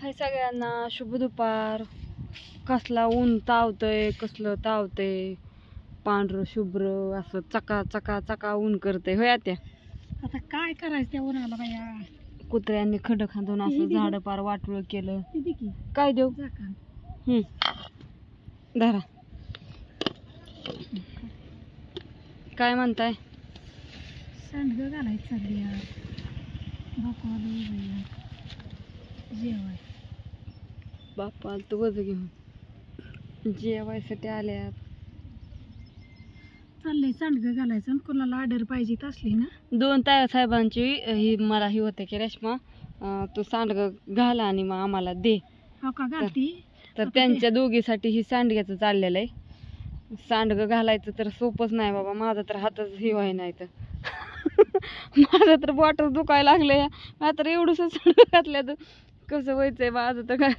हाय सगळ्यांना, शुभ दुपार. कसला ऊन तावतंय, कसलं तावतंय, पांढरं शुभ्र असं चका चका चका ऊन करतंय. होय आत्या, आता काय करायचं त्या उन्हाला बाया. कुत्र्यांनी खड खांदून असं झाड पार वाटोळ केलं. काय देऊ धरा, काय म्हणताय? सांडगं घालायचं चालली बापाला जेवाय. बाप्पा तू वज घेऊन जेवायसाठी आल्यात. चाललंय सांडगं घालायचं आणि कोणाला ऑर्डर पाहिजे असली ना. दोन ताया साहेबांची ही मला ही होते की रेश्मा तू सांडगं घाला आणि मग आम्हाला दे. हो का घालती? तर त्यांच्या दोघीसाठी ही सांडग्याचं चाललेलं आहे. सांडगं घालायचं तर सोपंच नाही बाबा, माझा तर हातच ही व्हाय नाही तर माझं तर बॉटल दुखायला लागलंय. आता एवढंच सांडगं घातलं तर कसं व्हायचंय माझं तर काय.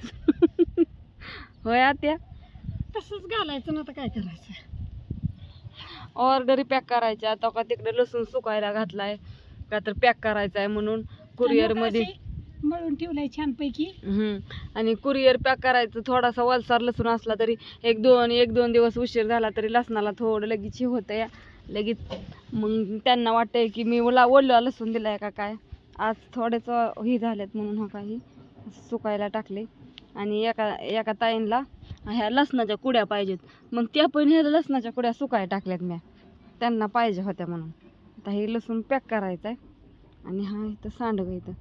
होय आत्या, तसंच घालायचं ना. आता काय करायचं, ऑर्डरी पॅक करायच्या. आता का तिकडे लसूण सुकायला घातलाय का तर पॅक करायचा आहे म्हणून कुरिअर मध्ये मळून ठेवलंय छानपैकी. आणि कुरिअर पॅक करायचं. थोडासा वलसार लसूण असला तरी एक दोन दिवस उशीर झाला तरी लसणाला थोडं लगेच हे होतं या लगेच. मग त्यांना वाटतंय की मी ओला लसूण दिलाय का काय. आज थोडेच हे झालेत म्हणून हो काही सुकायला टाकले. आणि एका ताईंला ह्या लसणाच्या कुड्या पाहिजेत, मग त्या पण ह्या लसणाच्या कुड्या सुकाय टाकल्यात म्या, त्यांना पाहिजे होत्या म्हणून. आता हे लसूण पॅक करायचं आहे आणि हा इथं सांडगं इथं.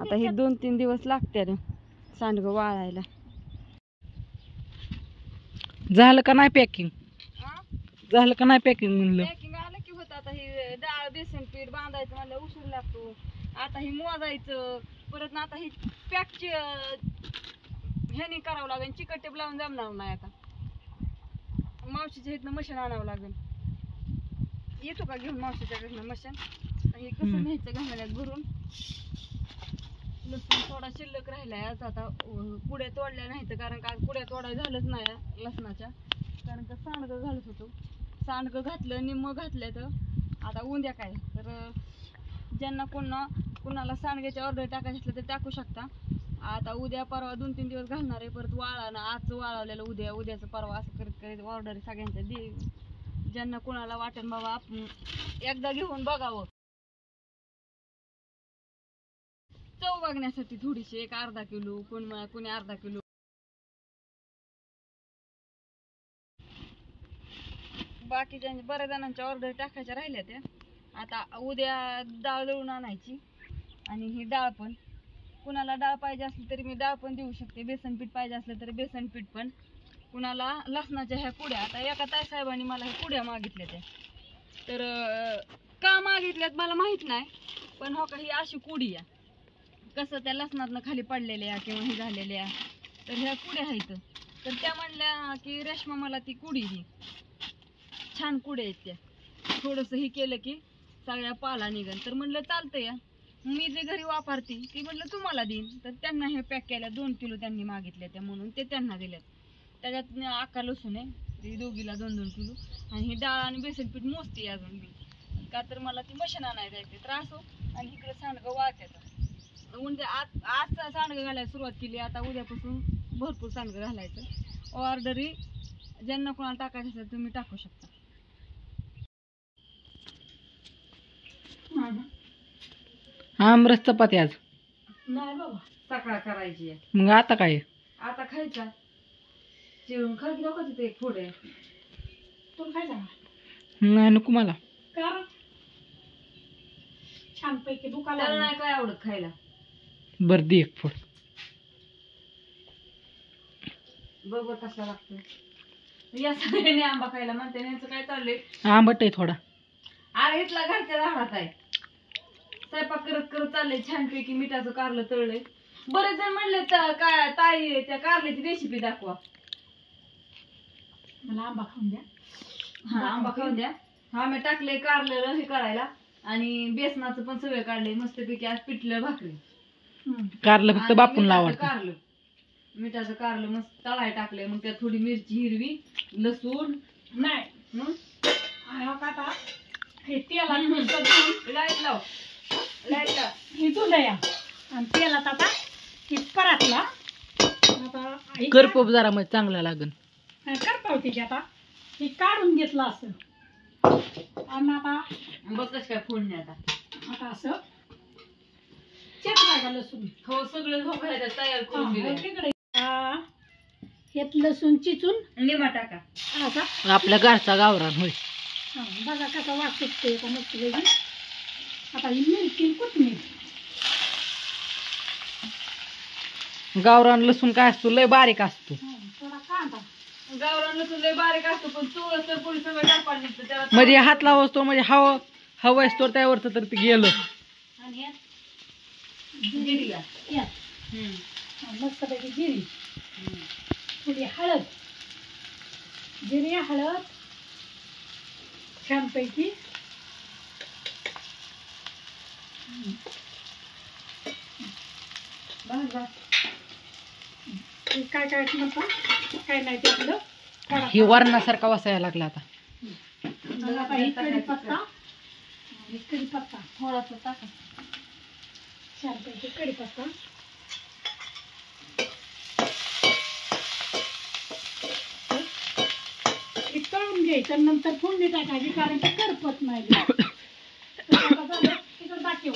आता हे 2-3 दिवस लागते ना सांडगं वाळायला. झालं का नाही पॅकिंग? झालं का नाही पॅकिंग म्हणलं? पॅकिंग आलं की होतं. आता हे डाळ बेसन पीठ बांधायचं म्हणलं उशीर लागतो. आता हे मोजायचं परत ना. आता हे पॅकची ह्यानी करावं लागेल. चिकट टेप लावून जमणार नाही. आता मावशीच्या इथनं मशीन आणावं लागेल. येतो का घेऊन मावशीच्या घरनं मशीन? हे कसं न्यायचं घालण्यात भरून. लसूण थोडा शिल्लक राहिलाय आज. आता पुड्या तोडल्या नाहीत कारण का पुड्या तोडाय झालंच नाही लसणाच्या, कारण का सांडगं घालत होतो. सांडगं घातलं, निम्म घातलं. तर आता उद्या काय तर ज्यांना कुणाला सांडग्याची ऑर्डर टाकायची असलं तर टाकू शकता. आता उद्या परवा 2-3 दिवस घालणार आहे. परत वाळानं आज वाळवलेलं उद्याचं परवा असं करत करत ऑर्डर सगळ्यांच्या दे. ज्यांना कुणाला वाटेल बाबा आपण एकदा घेऊन बघावं, चव बघण्यासाठी थोडीशी, एक अर्धा किलो कोणी अर्धा किलो. बाकीच्या बऱ्याच जणांच्या ऑर्डर टाकायच्या राहिल्या त्या. आता उद्या डाळ दळून आणायची आणि ही डाळ पण कुणाला डाळ पाहिजे असली तरी मी डाळ पण देऊ शकते. बेसन पीठ पाहिजे असलं तरी बेसन पीठ पण. कुणाला लसणाच्या ह्या कुड्या, आता एका ताई साहेबांनी मला ह्या कुड्या मागितल्या त्या. तर का मागितल्यात मला माहित नाही, पण हो का ही अशी कुडी आहे कसं त्या लसणातनं खाली पडलेल्या किंवा हे झालेल्या. तर ह्या कुड्या आहेत. तर त्या म्हणल्या की रेश्मा मला ती कुडी ही छान कुड्या आहेत त्या, थोडंसं हे केलं की सगळ्या पाला निघन. तर म्हणलं चालतं या, मी जे घरी वापरते ती म्हणलं तुम्हाला देईन. तर त्यांना हे पॅक केल्या. 2 किलो त्यांनी मागितल्या त्या म्हणून ते त्यांना दिल्यात. त्याच्यात आका लसूण आहे दोघीला 2-2 किलो. आणि ही डाळ आणि बेसन पीठ मोजते अजून मी, का तर मला ती मशीन आणायला जायचे त्रास हो. आणि इकडे सांडगं वाळत्यात. म्हणजे आज सांडगं घालायला सुरुवात केली. आता उद्यापासून भरपूर सांडगं घालायचं. ऑर्डरी ज्यांना कोणाला टाकायचं असेल तुम्ही टाकू शकता. आमरस चपाती आज नाही बाबा, सकाळ करायची आहे. मग आता काय? आता खायचा चिरून खायची नको तिथे एक पुढे. तू खायचा नाही? नको मला. कारण छानपैकी दुखायला त्याला नाही काय आवडत खायला. बर दे एक फळ. बरोबर कसा लागतो या सगळ्यांनी आंबा खायला म्हणते. यांचं काय चाललंय? आंबट आहे थोडा. अरे इथला घरच्या झाडात आहे. स्वयंपाक करत करत चाललंय छानपैकी मिठाचं कारलं तळलंय. बरेच जण म्हणले काय ताई त्या कारल्याची रेसिपी दाखवा. मला आंबा खाऊन द्या. हा आंबा खाऊन द्या. हा मी टाकले कारलं हे करायला आणि बेसनाचं पण सगळं काढलंय मस्तपैकी. आज पिठलं भाकरी. कारलं फक्त बापून लावायचं. कारलं मिठाचं कारलं मस्त तळाय टाकलंय. मग त्यात थोडी मिरची हिरवी, लसूण नाही लाईट लाव ही जुलया आणि तेलात आता ही परातला करपप जरा मग चांगला लागन. करपावती की आता हे काढून घेतलं असं आणि आता बघ कसं काय फोडणे आता. आता असं चेचला लसूण हो सगळं तयार करून दिलंय. तिकडे ह्यात लसूण चिचून निमा टाका. असा आपल्या घरचा गावरान होय. बघा कसा वास सुटतोय का मस्त वेगळी. आता ही मिरची कोथमीर गावरान लसूण काय असतो लय बारीक असतो. थोडा कांदा गावरान लसूण लय बारीक असतो पण चोळ तर पोळी सगळं टाकायला निघतं त्याला. म्हणजे हात लावतो म्हणजे हवा असतो त्यावरच तर ते गेलं. आणि यात जिरी घ्या. यात मस्तपैकी जिरी थोडी हळद जिरी हळद छानपैकी बस बस. काय काय नका काय नाही ते आपलं ही वरणासारखा वासायला लागला आता. आता ही कढीपत्ता थोडासा टाका. छानपैकी कढीपत्ता हे तळून घ्यायचं नंतर फोडणी टाकायची कारण की करपत नाही. आता झालं तिकडं दाखव.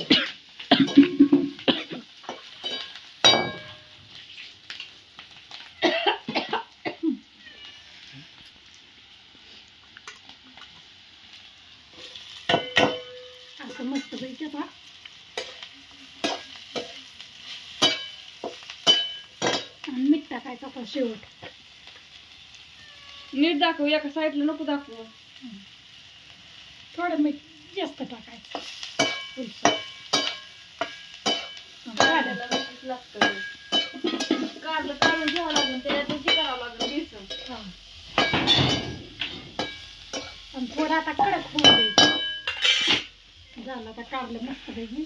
असं मस्त पैकी आता आणि मीठ टाकायचं आता शेवट. नीट दाखव एका साईडला नको दाखव. थोडं मीठ जास्त टाकायचं. फुलसं. झालं. लागतं. कारलं काढून घ्यावं लागेल त्याच्यात करावं लागेल बेसन. आणि थोडं आता कडक होऊ द्यायचं. झालं आता कारलं मस्त पैकी.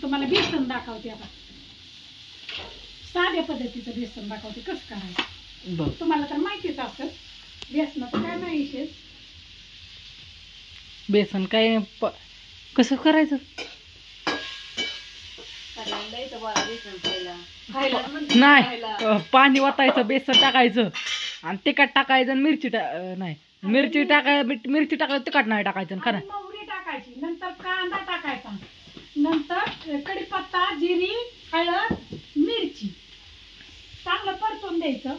तुम्हाला बेसन दाखवते आता साध्या पद्धतीचं बेसन दाखवते कसं करायचं. बघ तुम्हाला तर माहितीच असेल बेसनाचं काय नाही विशेष. बेसन काय कसं करायचं नाही. पाणी ओतायचं बेसन टाकायचं आणि तिखट टाकायचं आणि मिरची नाही मिरची टाकायचं तिखट नाही टाकायचं खरं. मोहरी टाकायची नंतर कांदा टाकायचा नंतर कढीपत्ता जिरी हळद मिरची चांगलं परतून द्यायचं.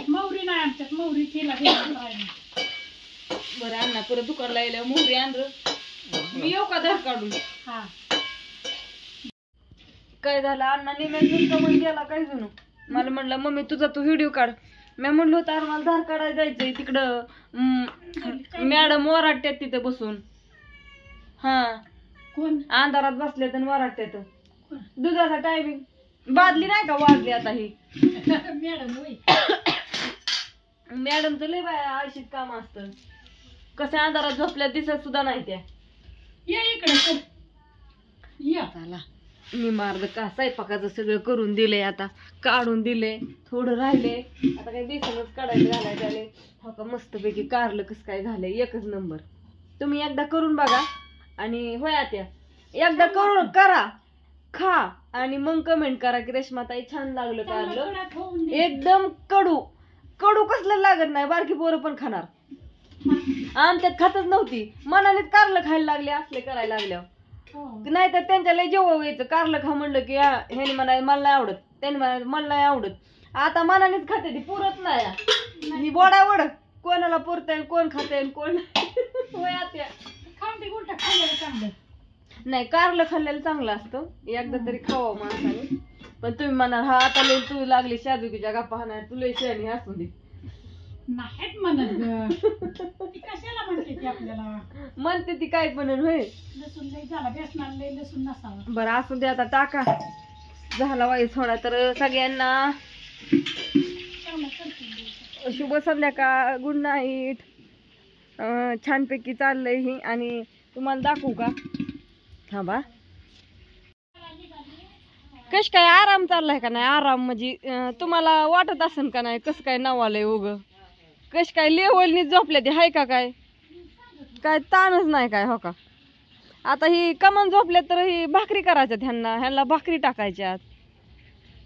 मोहरी नाही आमच्यात मोहरी केला बरं अण्णा परत दुकानला यायला मोहरी आण मी येऊ का धार काढून. हा काय झालं अण्णा निम्यात मन गेला काय जणू. मला म्हणलं मम्मी तुझा तू व्हिडिओ काढ. मी म्हणलो होतं अरे मला धार काढायला जायचंय तिकडं मॅडम वराटत्यात तिथे बसून. हा कोण अंधारात बसले तर वराटत्यात. दुधाचा टायमिंग बादली नाही का वाजली आता ही. मॅडम होय. मॅडमचं लय बाय आळशीत काम असतं. कसं अंधारात झोपल्या दिसत सुद्धा नाही त्या. या इकडे या. चला मी मार्ग का स्वयंपाकाचं सगळं करून दिलंय आता काढून दिले थोडं राहिले आता काही बेसनच काढायचं घालायचं झाले. हो का मस्तपैकी कारलं कसं काय झालंय एकच नंबर. तुम्ही एकदा करून बघा आणि होय त्या एकदा करून करा खा आणि मग कमेंट करा की रेश्माताई छान लागलं कारलं. एकदम कडू कडू कसलं लागत नाही. बारकी पोरं पण खाणार. आमच्यात खातच नव्हती मनानेच कारलं खायला लागले असले करायला लागल्यावर. नाही तर त्यांच्या लय जेव्हा यायचं कारलं खा म्हणलं की ह्याने म्हणाय मला नाही आवडत त्याने म्हणाय मला नाही आवडत. आता मनानेच खाते ती पुरत नाही बोडावड कोणाला पुरतय कोण खाते कोण होय आत्या. खांदी गुंठा खाल्लेलं चांगलं नाही कारलं खाल्लेलं चांगलं असतं एकदा तरी खावं माणसाने. पण तुम्ही म्हणाल हा आता लय तू लागली शाजुकीच्या गप्पा हाणाय तू लय शहाणी असून दे. नाहीत म्हणत ती कशाला म्हणते ती आपल्याला. म्हणते ती काय पण होय. लसूण लय झाला बेसनाला लय लसूण नसावा. बरं असू दे आता टाका झाला वाई थोडा. तर सगळ्यांना शुभ संध्याकाळ गुड नाईट. छानपैकी चाललंय ही आणि तुम्हाला दाखवू का थांबा कश काय आराम चाललाय का नाही. आराम म्हणजे तुम्हाला वाटत असेल का नाही कसं काय नाव आलंय उग कश काय लेवलनी झोपल्या ते हाय का काय काय ताणच नाही काय. हो का आता ही कमान झोपल्या तर ही भाकरी करायच्यात ह्यांना भाकरी टाकायच्यात.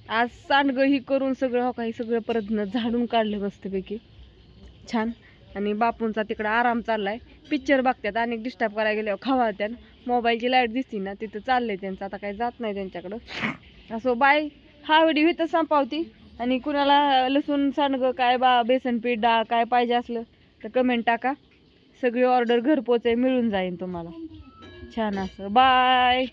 आज सांडगं ही करून सगळं हो काही सगळं परत झाडून काढलं मस्तपैकी छान. आणि बापूंचा तिकडं आराम चाललाय, पिक्चर बघतात आणि डिस्टर्ब करायला गेल्यावर खावात्यान. मोबाईलची लाईट दिसती ना तिथं चाललंय त्यांचं, आता काही जात नाही त्यांच्याकडं. असो बाय, हा व्हिडिओ इथं संपवती. आणि कुणाला लसूण सांडगं काय बेसन पीठ डाळ काय पाहिजे असलं तर कमेंट टाका, सगळी ऑर्डर घरपोच मिळून जाईल तुम्हाला छान असं. बाय.